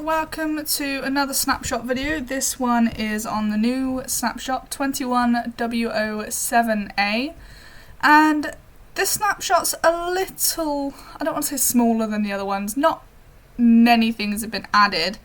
welcome to another Snapshot video. This one is on the new Snapshot 21W07A, and this snapshot's a little, I don't want to say smaller than the other ones. Not many things have been added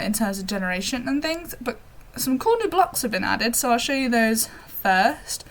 in terms of generation and things, but some cool new blocks have been added, so I'll show you those first.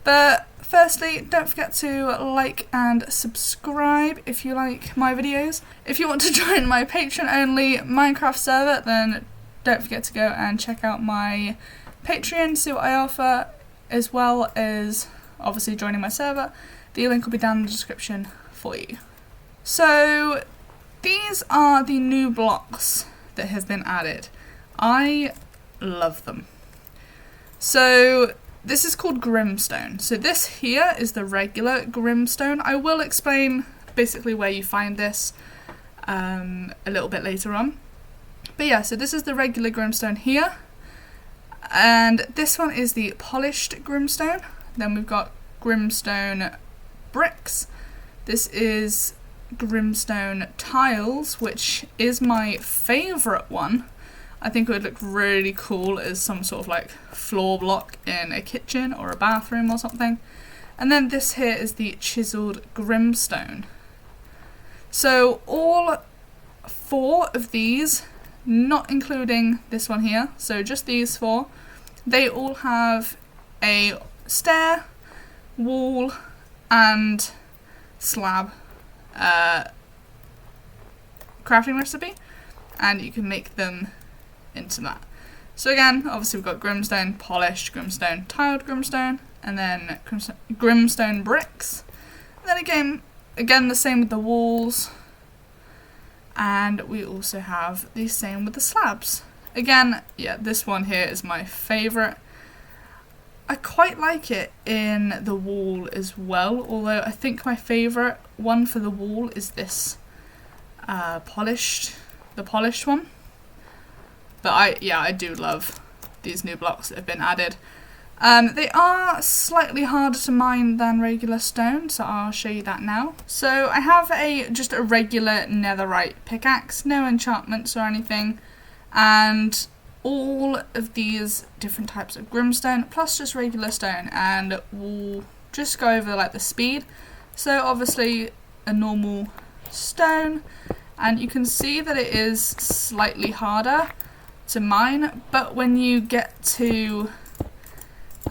But firstly, don't forget to like and subscribe if you like my videos. If you want to join my Patreon-only Minecraft server, then don't forget to go and check out my Patreon, see what I offer, as well as obviously joining my server. The link will be down in the description for you. So these are the new blocks that have been added. I love them. So this is called Grimstone. So this here is the regular Grimstone. I will explain basically where you find this a little bit later on. But yeah, so this is the regular Grimstone here. And this one is the polished Grimstone. Then we've got Grimstone Bricks. This is Grimstone Tiles, which is my favourite one. I think it would look really cool as some sort of like floor block in a kitchen or a bathroom or something. And then this here is the chiseled Grimstone. So all four of these, not including this one here, so just these four, they all have a stair, wall and slab crafting recipe, and you can make them into that. So again, obviously we've got Grimstone, polished Grimstone, tiled Grimstone, and then Grimstone Bricks. And then again the same with the walls, and we also have the same with the slabs. Again, yeah, this one here is my favourite. I quite like it in the wall as well, although I think my favourite one for the wall is this polished one. But I do love these new blocks that have been added. They are slightly harder to mine than regular stone, so I'll show you that now. So I have just a regular netherite pickaxe, no enchantments or anything, and all of these different types of Grimstone, plus just regular stone, and we'll just go over like the speed. So obviously a normal stone, and you can see that it is slightly harder to mine, but when you get to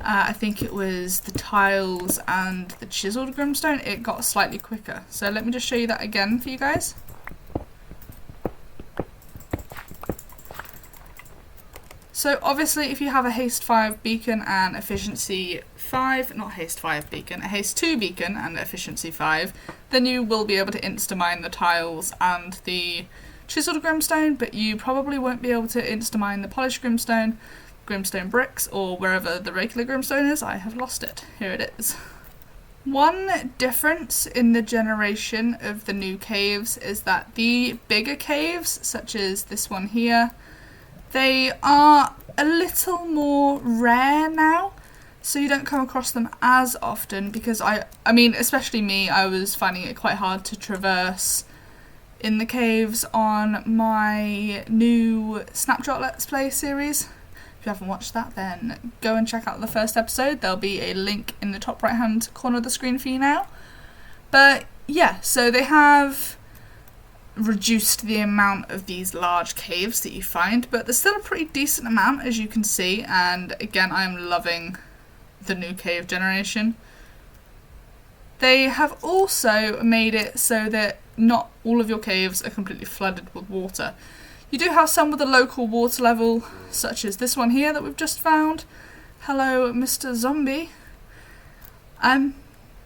I think it was the tiles and the chiseled Grimstone, it got slightly quicker. So let me just show you that again for you guys. So obviously if you have a haste 5 beacon and efficiency 5, not haste 5 beacon, a haste 2 beacon and efficiency 5, then you will be able to insta-mine the tiles and the chiseled Grimstone, but you probably won't be able to insta-mine the polished Grimstone, Grimstone Bricks, or wherever the regular Grimstone is. I have lost it. Here it is. One difference in the generation of the new caves is that the bigger caves, such as this one here, they are a little more rare now, so you don't come across them as often, because I mean, especially me, I was finding it quite hard to traverse in the caves on my new Snapshot Let's Play series. If you haven't watched that, then go and check out the first episode. There'll be a link in the top right hand corner of the screen for you now. But yeah, so they have reduced the amount of these large caves that you find, but there's still a pretty decent amount, as you can see, and again, I'm loving the new cave generation. They have also made it so that not all of your caves are completely flooded with water. You do have some with a local water level, such as this one here that we've just found. Hello, Mr. Zombie.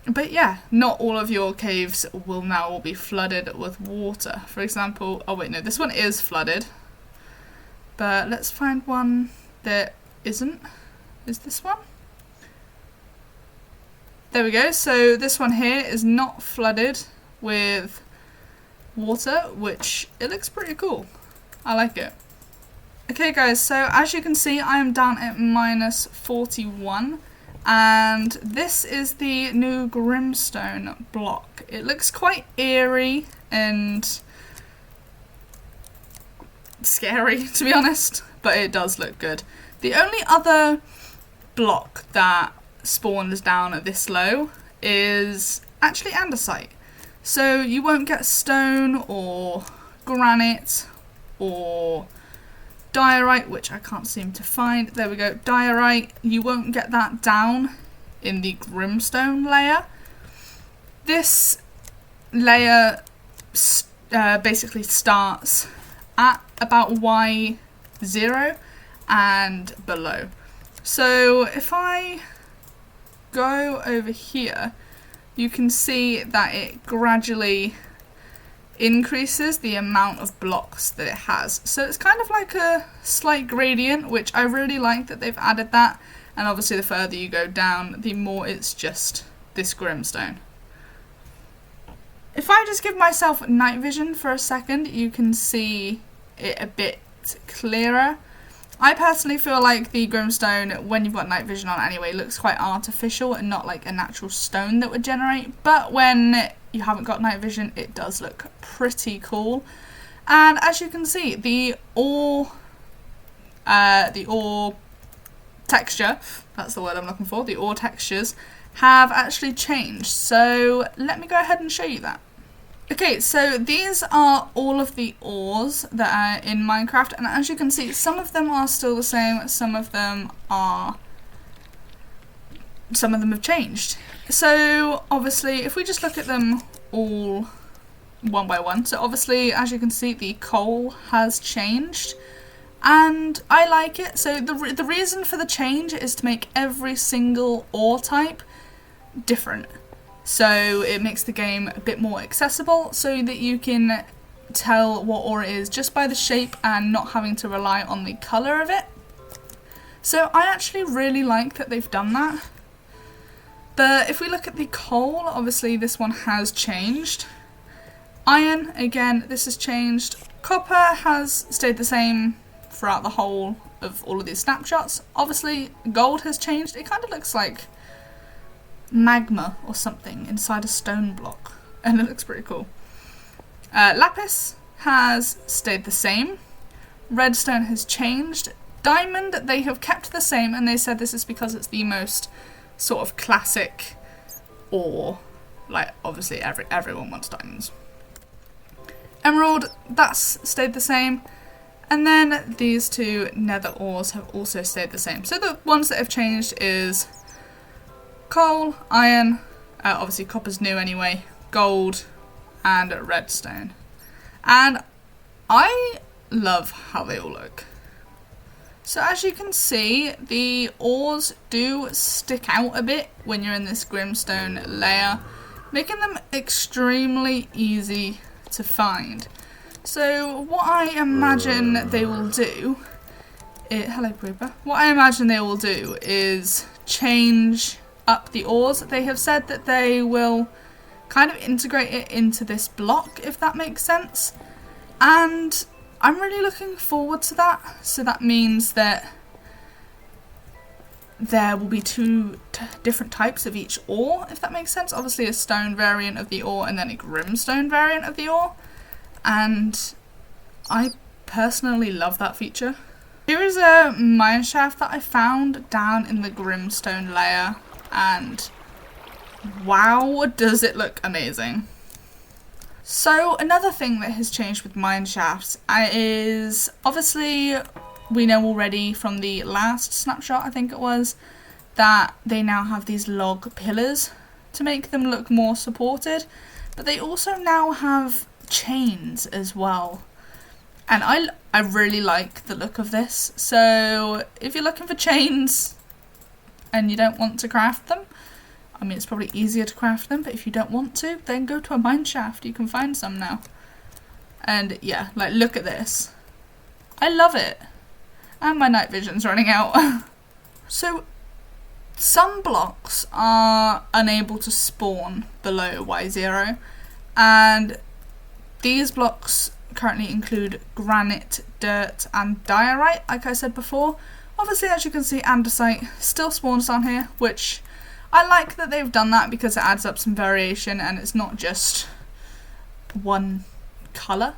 But yeah, not all of your caves will now all be flooded with water. For example, oh wait, no, this one is flooded. But let's find one that isn't. Is this one? There we go. So this one here is not flooded with water, which it looks pretty cool. I like it. Okay guys, so as you can see, I am down at minus 41, and this is the new Grimstone block. It looks quite eerie and scary, to be honest, but it does look good. The only other block that spawns down at this low is actually andesite. So you won't get stone or granite or diorite, which I can't seem to find. There we go, diorite. You won't get that down in the Grimstone layer. This layer basically starts at about Y0 and below. So if I go over here, you can see that it gradually increases the amount of blocks that it has. So it's kind of like a slight gradient, which I really like that they've added that. And obviously the further you go down, the more it's just this Grimstone. If I just give myself night vision for a second, you can see it a bit clearer. I personally feel like the Grimstone, when you've got night vision on anyway, looks quite artificial and not like a natural stone that would generate. But when you haven't got night vision, it does look pretty cool. And as you can see, the ore texture, that's the word I'm looking for, the ore textures have actually changed. So let me go ahead and show you that. Okay, so these are all of the ores that are in Minecraft, and as you can see, some of them are still the same, some of them have changed. So obviously, if we just look at them all one by one, so obviously, as you can see, the coal has changed, and I like it. So the reason for the change is to make every single ore type different. So it makes the game a bit more accessible so that you can tell what ore it is just by the shape and not having to rely on the colour of it. So I actually really like that they've done that. But if we look at the coal, obviously this one has changed. Iron, again, this has changed. Copper has stayed the same throughout the whole of all of these snapshots. Obviously gold has changed. It kind of looks like magma or something inside a stone block, and it looks pretty cool. Lapis has stayed the same. Redstone has changed. Diamond, they have kept the same, and they said this is because it's the most sort of classic ore. Like, obviously everyone wants diamonds. Emerald, that's stayed the same. And then these two nether ores have also stayed the same. So the ones that have changed is coal, iron, obviously copper's new anyway, gold, and redstone. And I love how they all look. So as you can see, the ores do stick out a bit when you're in this Grimstone layer, making them extremely easy to find. So what I imagine they will do, hello Pooper, what I imagine they will do is change up the ores. They have said that they will kind of integrate it into this block, if that makes sense. And I'm really looking forward to that. So that means that there will be two different types of each ore, if that makes sense. Obviously a stone variant of the ore and then a Grimstone variant of the ore. And I personally love that feature. Here is a mineshaft that I found down in the Grimstone layer, and wow, does it look amazing. So another thing that has changed with mineshafts is, obviously we know already from the last snapshot, I think it was, that they now have these log pillars to make them look more supported, but they also now have chains as well. And I really like the look of this. So if you're looking for chains and you don't want to craft them, I mean, it's probably easier to craft them, but if you don't want to, then go to a mineshaft. You can find some now. And yeah, like, look at this. I love it. And my night vision's running out. So some blocks are unable to spawn below Y0, and these blocks currently include granite, dirt, and diorite, like I said before. Obviously, as you can see, andesite still spawns down here, which I like that they've done that because it adds up some variation and it's not just one colour.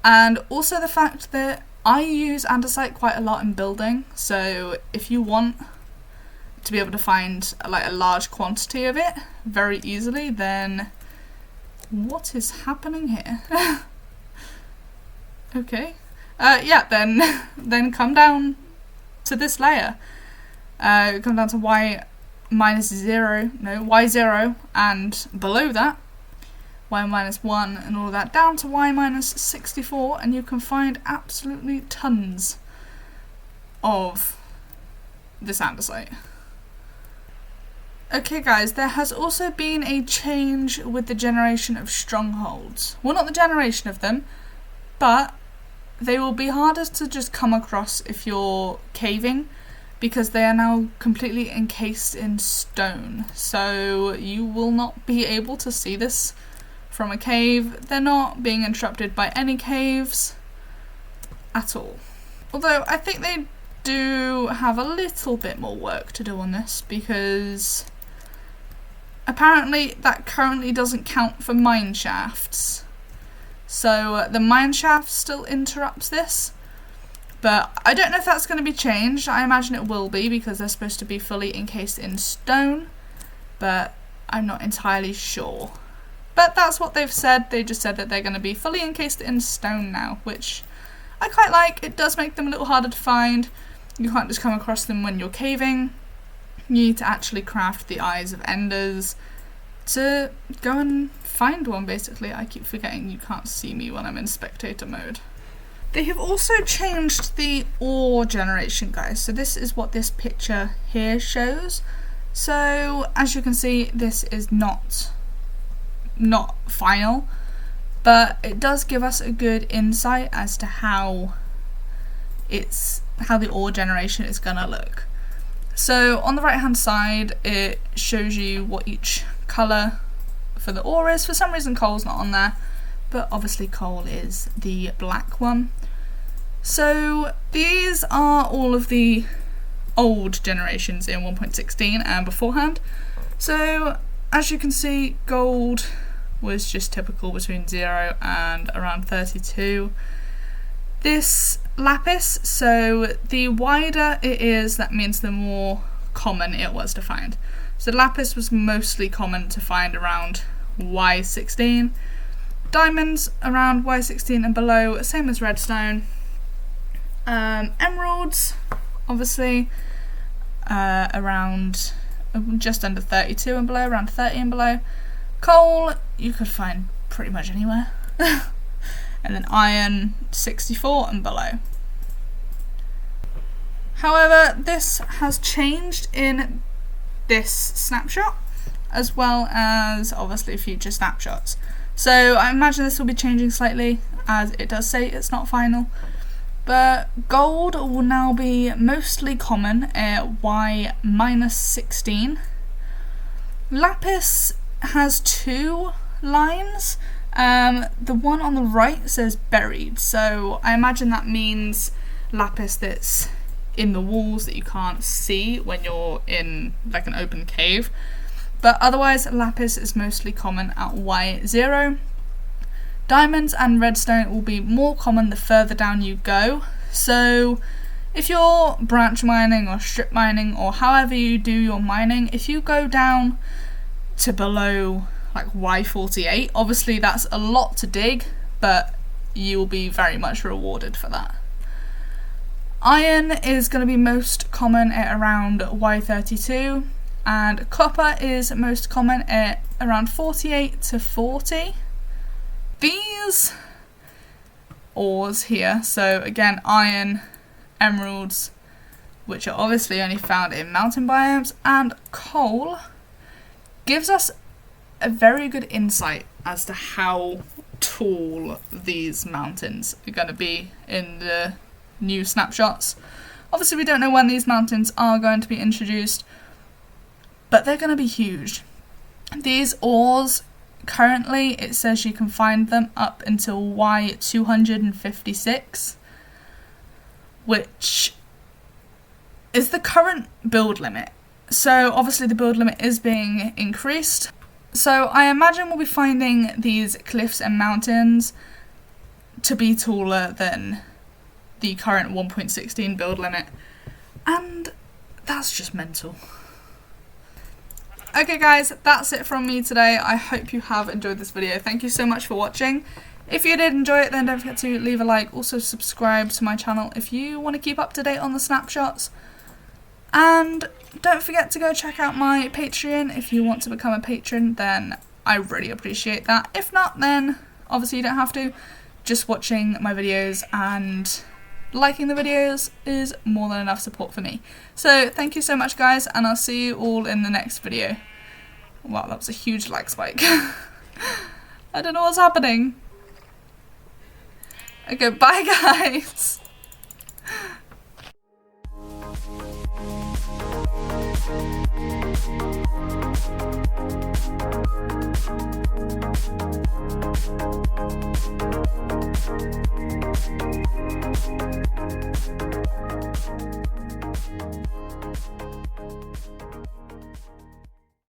And also the fact that I use andesite quite a lot in building, so if you want to be able to find like a large quantity of it very easily, then what is happening here? Okay, yeah, then come down to this layer. Come down to y0, and below that y-1 and all of that, down to y-64, and you can find absolutely tons of this andesite. Okay guys, there has also been a change with the generation of strongholds. Well, not the generation of them, but they will be harder to just come across if you're caving, because they are now completely encased in stone. So you will not be able to see this from a cave. They're not being interrupted by any caves at all. Although I think they do have a little bit more work to do on this, because apparently that currently doesn't count for mine shafts. So the mine shaft still interrupts this, but I don't know if that's going to be changed. I imagine it will be, because they're supposed to be fully encased in stone, but I'm not entirely sure. But that's what they've said. They just said that they're going to be fully encased in stone now, which I quite like. It does make them a little harder to find. You can't just come across them when you're caving. You need to actually craft the Eyes of Enders to go and find one, basically. I keep forgetting you can't see me when I'm in spectator mode. They have also changed the ore generation, guys. So this is what this picture here shows. So as you can see, this is not final, but it does give us a good insight as to how the ore generation is gonna look. So on the right hand side, it shows you what each colour for the ore is. For some reason coal's not on there, but obviously coal is the black one. So these are all of the old generations in 1.16 and beforehand. So as you can see, gold was just typical between 0 and around 32. This lapis, so the wider it is, that means the more common it was to find. So lapis was mostly common to find around Y16. Diamonds around Y16 and below, same as redstone. Emeralds, obviously, around just under 32 and below, around 30 and below. Coal, you could find pretty much anywhere. And then iron, 64 and below. However, this has changed in this snapshot, as well as obviously future snapshots. So I imagine this will be changing slightly, as it does say it's not final. But gold will now be mostly common at Y-16. Lapis has 2 lines. The one on the right says buried, so I imagine that means lapis that's in the walls that you can't see when you're in like an open cave. But otherwise, lapis is mostly common at Y0. Diamonds and redstone will be more common the further down you go. So if you're branch mining or strip mining or however you do your mining, if you go down to below like Y48, obviously that's a lot to dig, but you'll be very much rewarded for that. Iron is going to be most common at around Y32, and copper is most common at around 48 to 40. These ores here, so again iron, emeralds, which are obviously only found in mountain biomes, and coal, gives us a very good insight as to how tall these mountains are going to be in the new snapshots. Obviously we don't know when these mountains are going to be introduced, but they're going to be huge. These ores, currently it says you can find them up until Y256, which is the current build limit. So obviously the build limit is being increased. So I imagine we'll be finding these cliffs and mountains to be taller than the current 1.16 build limit. And that's just mental. Okay guys, that's it from me today. I hope you have enjoyed this video. Thank you so much for watching. If you did enjoy it, then don't forget to leave a like. Also subscribe to my channel if you want to keep up to date on the snapshots. And don't forget to go check out my Patreon. If you want to become a patron, then I really appreciate that. If not, then obviously you don't have to. Just watching my videos and liking the videos is more than enough support for me. So thank you so much guys, and I'll see you all in the next video. Wow, that was a huge like spike. I don't know what's happening. Okay, bye guys.